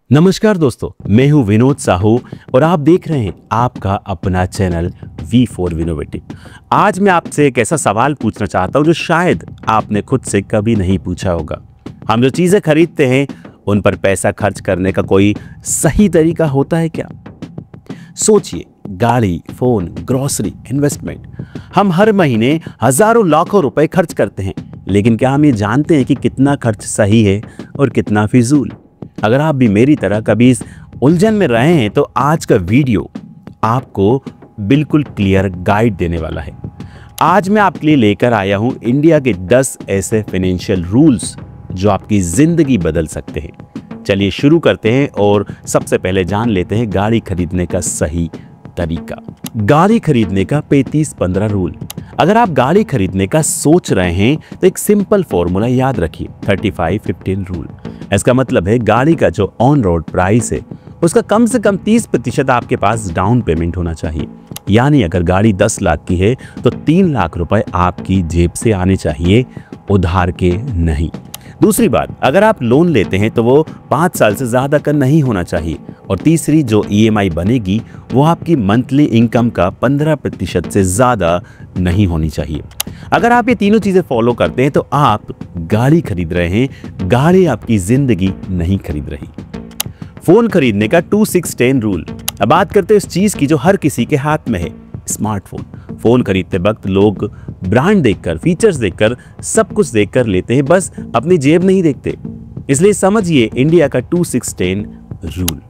नमस्कार दोस्तों, मैं हूं विनोद साहू और आप देख रहे हैं आपका अपना चैनल V4 विनोवेटिव। आज मैं आपसे एक ऐसा सवाल पूछना चाहता हूं जो शायद आपने खुद से कभी नहीं पूछा होगा। हम जो चीजें खरीदते हैं उन पर पैसा खर्च करने का कोई सही तरीका होता है क्या? सोचिए, गाड़ी, फोन, ग्रोसरी, इन्वेस्टमेंट, हम हर महीने हजारों लाखों रुपए खर्च करते हैं, लेकिन क्या हम ये जानते हैं कि कितना खर्च सही है और कितना फिजूल? अगर आप भी मेरी तरह कभी इस उलझन में रहे हैं तो आज का वीडियो आपको बिल्कुल क्लियर गाइड देने वाला है। आज मैं आपके लिए लेकर आया हूं इंडिया के 10 ऐसे फाइनेंशियल रूल्स जो आपकी जिंदगी बदल सकते हैं। चलिए शुरू करते हैं और सबसे पहले जान लेते हैं गाड़ी खरीदने का सही तरीका। गाड़ी खरीदने का 35-15 रूल। अगर आप गाड़ी खरीदने का सोच रहे हैं तो एक सिंपल फॉर्मूला याद रखिए, 35-15 रूल। इसका मतलब है गाड़ी का जो ऑन रोड प्राइस है उसका कम से कम 30% आपके पास डाउन पेमेंट होना चाहिए। यानी अगर गाड़ी 10 लाख की है तो 3 लाख रुपए आपकी जेब से आने चाहिए, उधार के नहीं। दूसरी बात, अगर आप लोन लेते हैं तो वो 5 साल से ज्यादा का नहीं होना चाहिए। और तीसरी जो EMI बनेगी वो आपकी मंथली इनकम का 15% से ज्यादा नहीं होनी चाहिए। अगर आप ये तीनों चीजें फॉलो करते हैं तो आप गाड़ी खरीद रहे हैं, गाड़ी आपकी जिंदगी नहीं खरीद रही। फोन खरीदने का 2-6-10 रूल। अब बात करते हैं इस चीज की जो हर किसी के हाथ में है, स्मार्टफोन। फोन खरीदते वक्त लोग ब्रांड देखकर, फीचर्स देखकर, सब कुछ देखकर लेते हैं, बस अपनी जेब नहीं देखते। इसलिए समझिए इंडिया का 2-6-10 रूल।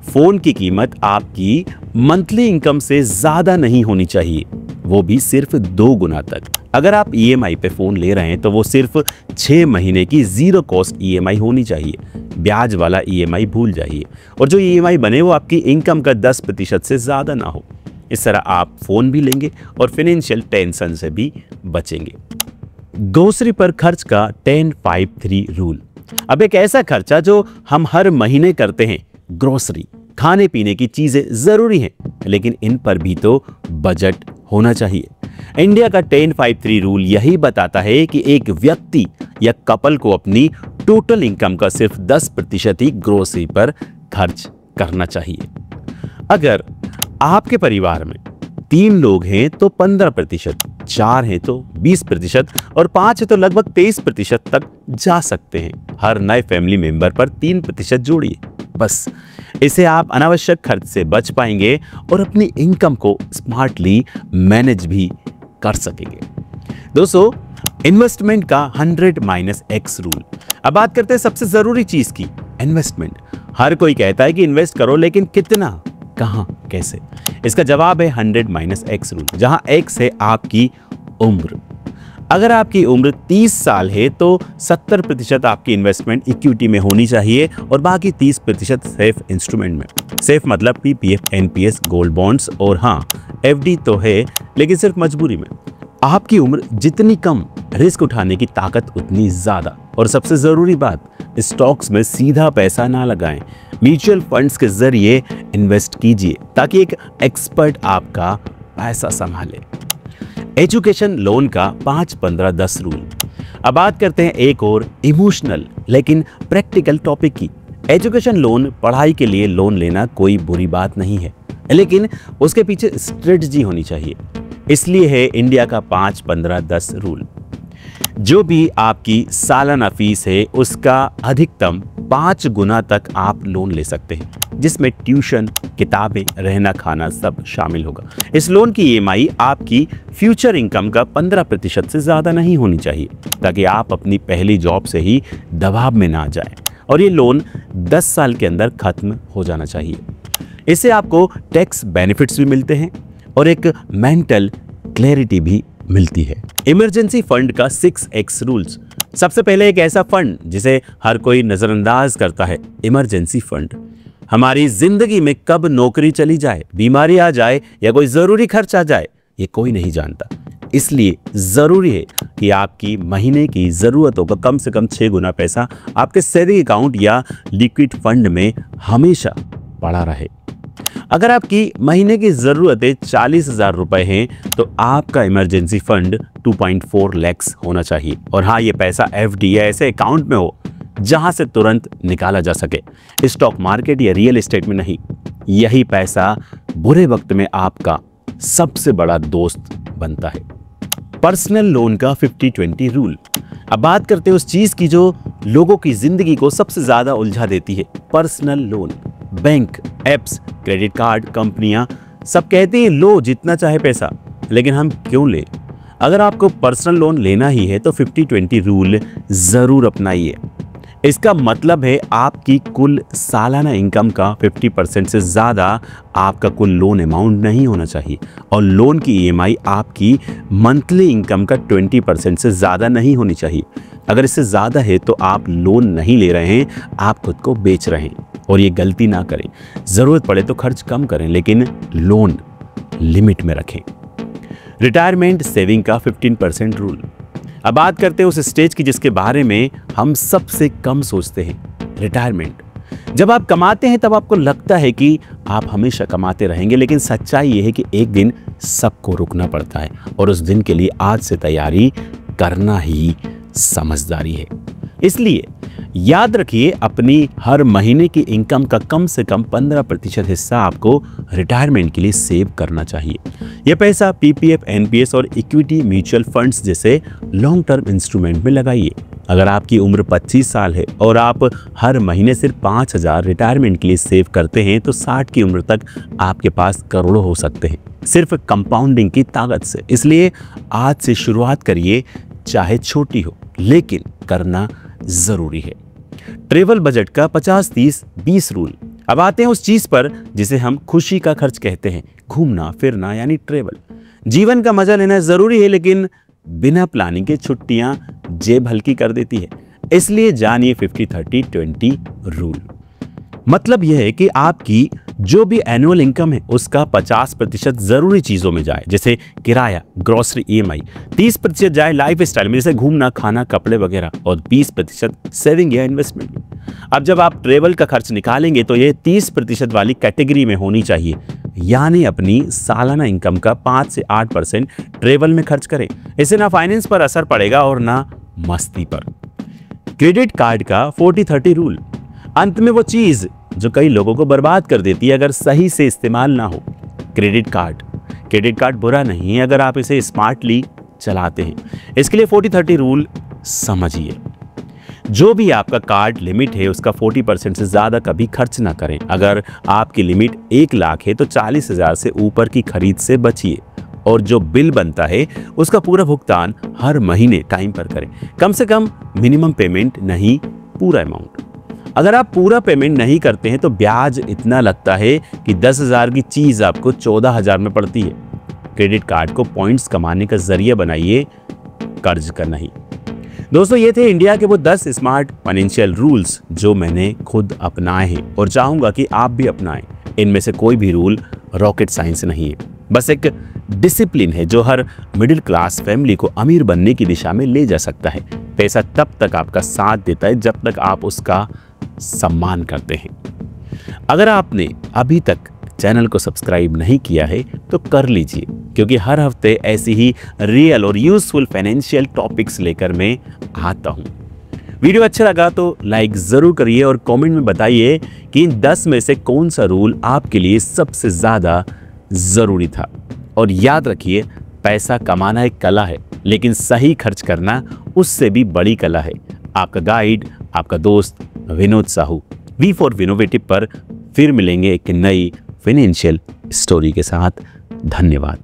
फोन की कीमत आपकी मंथली इनकम से ज्यादा नहीं होनी चाहिए, वो भी सिर्फ 2 गुना तक। अगर आप EMI पे फोन ले रहे हैं तो वो सिर्फ 6 महीने की जीरो कॉस्ट EMI होनी चाहिए। ब्याज वाला EMI भूल जाइए, और जो EMI बने वो आपकी इनकम का 10% से ज्यादा ना हो। इस तरह आप फोन भी लेंगे और फाइनेंशियल टेंशन से भी बचेंगे। ग्रोसरी पर खर्च का 10-5-3 रूल। अब एक ऐसा खर्चा जो हम हर महीने करते हैं, ग्रोसरी, खाने पीने की चीजें जरूरी हैं, लेकिन इन पर भी तो बजट होना चाहिए। इंडिया का 10-5-3 रूल यही बताता है कि एक व्यक्ति या कपल को अपनी टोटल इनकम का सिर्फ 10% ही ग्रोसरी पर खर्च करना चाहिए। अगर आपके परिवार में 3 लोग हैं तो 15%, 4 हैं तो 20% और 5 है तो लगभग 23% तक जा सकते हैं। हर नए फैमिली मेंबर पर 3% जोड़िए, बस। इसे आप अनावश्यक खर्च से बच पाएंगे और अपनी इनकम को स्मार्टली मैनेज भी कर सकेंगे। दोस्तों, इन्वेस्टमेंट का 100-X रूल। अब बात करते हैं सबसे जरूरी चीज की, इन्वेस्टमेंट। हर कोई कहता है कि इन्वेस्ट करो, लेकिन कितना, कहां, कैसे? इसका जवाब है 100-X रूल, जहां X है आपकी उम्र। अगर आपकी उम्र 30 साल है तो 70% आपकी इन्वेस्टमेंट इक्विटी में होनी चाहिए और बाकी 30% सेफ इंस्ट्रूमेंट में। सेफ मतलब PPF, NPS, गोल्ड बॉन्ड्स, और हाँ, FD तो है, लेकिन सिर्फ मजबूरी में। आपकी उम्र जितनी कम, रिस्क उठाने की ताकत उतनी ज्यादा। और सबसे जरूरी बात, स्टॉक्स में सीधा पैसा ना लगाएं, म्यूचुअल फंड्स के जरिए इन्वेस्ट कीजिए ताकि एक एक्सपर्ट आपका पैसा संभाले। एजुकेशन लोन का 5-15-10 रूल। अब बात करते हैं एक और इमोशनल लेकिन प्रैक्टिकल टॉपिक की। एजुकेशन लोन, पढ़ाई के लिए लोन लेना कोई बुरी बात नहीं है, लेकिन उसके पीछे स्ट्रेटजी होनी चाहिए। इसलिए है इंडिया का 5-15-10 रूल। जो भी आपकी सालाना फीस है उसका अधिकतम 5 गुना तक आप लोन ले सकते हैं, जिसमें ट्यूशन, किताबें, रहना खाना सब शामिल होगा। इस लोन की EMI आपकी फ्यूचर इनकम का 15% से ज्यादा नहीं होनी चाहिए, ताकि आप अपनी पहली जॉब से ही दबाव में ना जाएं। और ये लोन 10 साल के अंदर खत्म हो जाना चाहिए। इससे आपको टैक्स बेनिफिट्स भी मिलते हैं और एक मेंटल क्लैरिटी भी मिलती है। इमरजेंसी फंड का 6X रूल्स। सबसे पहले एक ऐसा फंड जिसे हर कोई नजरअंदाज करता है, इमरजेंसी फंड। हमारी जिंदगी में कब नौकरी चली जाए, बीमारी आ जाए या कोई जरूरी खर्च आ जाए, ये कोई नहीं जानता। इसलिए जरूरी है कि आपकी महीने की जरूरतों का कम से कम 6 गुना पैसा आपके सेविंग अकाउंट या लिक्विड फंड में हमेशा पड़ा रहे। अगर आपकी महीने की जरूरतें 40,000 रुपए हैं तो आपका इमरजेंसी फंड 2.4 लाख होना चाहिए। और हाँ, ये पैसा FD या ऐसे अकाउंट में हो जहां से तुरंत निकाला जा सके। स्टॉक मार्केट या रियल एस्टेट में नहीं। यही पैसा बुरे वक्त में आपका सबसे बड़ा दोस्त बनता है। पर्सनल लोन का 50-20 रूल। अब बात करते हैं उस चीज की जो लोगों की जिंदगी को सबसे ज्यादा उलझा देती है, personal loan. Bank, apps, credit card, कंपनियां सब कहते हैं लो जितना चाहे पैसा, लेकिन हम क्यों ले? अगर आपको पर्सनल लोन लेना ही है तो 50-20 रूल जरूर अपनाइए। इसका मतलब है आपकी कुल सालाना इनकम का 50% से ज़्यादा आपका कुल लोन अमाउंट नहीं होना चाहिए, और लोन की ईएमआई आपकी मंथली इनकम का 20% से ज़्यादा नहीं होनी चाहिए। अगर इससे ज़्यादा है तो आप लोन नहीं ले रहे हैं, आप खुद को बेच रहे हैं। और ये गलती ना करें। ज़रूरत पड़े तो खर्च कम करें, लेकिन लोन लिमिट में रखें। रिटायरमेंट सेविंग का 15% रूल। अब बात करते हैं उस स्टेज की जिसके बारे में हम सबसे कम सोचते हैं, रिटायरमेंट। जब आप कमाते हैं तब आपको लगता है कि आप हमेशा कमाते रहेंगे, लेकिन सच्चाई ये है कि एक दिन सबको रुकना पड़ता है, और उस दिन के लिए आज से तैयारी करना ही समझदारी है। इसलिए याद रखिए, अपनी हर महीने की इनकम का कम से कम 15% हिस्सा आपको रिटायरमेंट के लिए सेव करना चाहिए। यह पैसा पीपीएफ, एनपीएस और इक्विटी म्यूचुअल फंड्स जैसे लॉन्ग टर्म इंस्ट्रूमेंट में लगाइए। अगर आपकी उम्र 25 साल है और आप हर महीने सिर्फ 5,000 रिटायरमेंट के लिए सेव करते हैं, तो 60 की उम्र तक आपके पास करोड़ों हो सकते हैं, सिर्फ कंपाउंडिंग की ताकत से। इसलिए आज से शुरुआत करिए, चाहे छोटी हो, लेकिन करना जरूरी है। ट्रेवल बजट का 50-30-20 रूल। अब आते हैं उस चीज पर जिसे हम खुशी का खर्च कहते हैं, घूमना फिरना यानी ट्रेवल। जीवन का मजा लेना जरूरी है, लेकिन बिना प्लानिंग के छुट्टियां जेब हल्की कर देती है। इसलिए जानिए 50-30-20 रूल। मतलब यह है कि आपकी जो भी एनुअल इनकम है उसका 50% जरूरी चीजों में जाए, जैसे किराया, ग्रोसरी, ईएमआई। 30% जाए लाइफ स्टाइल में, जैसे घूमना, खाना, कपड़े वगैरह, और 20% सेविंग या इन्वेस्टमेंट में। अब जब आप ट्रेवल का खर्च निकालेंगे तो ये 30% वाली कैटेगरी में होनी चाहिए, यानी अपनी सालाना इनकम का 5 से 8% ट्रेवल में खर्च करें। इससे ना फाइनेंस पर असर पड़ेगा और ना मस्ती पर। क्रेडिट कार्ड का 40-30 रूल। अंत में वो चीज जो कई लोगों को बर्बाद कर देती है अगर सही से इस्तेमाल ना हो, क्रेडिट कार्ड बुरा नहीं है अगर आप इसे स्मार्टली चलाते हैं। इसके लिए 40-30 रूल समझिए। जो भी आपका कार्ड लिमिट है उसका 40% से ज्यादा कभी खर्च ना करें। अगर आपकी लिमिट 1 लाख है तो 40,000 से ऊपर की खरीद से बचिए, और जो बिल बनता है उसका पूरा भुगतान हर महीने टाइम पर करें। कम से कम मिनिमम पेमेंट, नहीं पूरा अमाउंट। अगर आप पूरा पेमेंट नहीं करते हैं तो ब्याज इतना लगता है कि 10,000 की चीज आपको 14,000 में पड़ती है। क्रेडिट कार्ड को पॉइंट्स कमाने का जरिया बनाइए, कर्ज का नहीं। दोस्तों, ये थे इंडिया के वो 10 स्मार्ट फाइनेंशियल रूल्स जो मैंने खुद अपनाए हैं और चाहूंगा कि आप भी अपनाएं। इनमें से कोई भी रूल रॉकेट साइंस नहीं है, बस एक डिसिप्लिन है जो हर मिडिल क्लास फैमिली को अमीर बनने की दिशा में ले जा सकता है। पैसा तब तक आपका साथ देता है जब तक आप उसका सम्मान करते हैं। अगर आपने अभी तक चैनल को सब्सक्राइब नहीं किया है तो कर लीजिए, क्योंकि हर हफ्ते ऐसी ही रियल और यूजफुल फाइनेंशियल टॉपिक्स लेकर मैं आता हूं। वीडियो अच्छा लगा तो लाइक जरूर करिए और कमेंट में बताइए कि इन 10 में से कौन सा रूल आपके लिए सबसे ज्यादा जरूरी था। और याद रखिए, पैसा कमाना एक कला है, लेकिन सही खर्च करना उससे भी बड़ी कला है। आपका गाइड, आपका दोस्त विनोद साहू, वी फॉर विनोवेटिव पर फिर मिलेंगे एक नई फाइनेंशियल स्टोरी के साथ। धन्यवाद।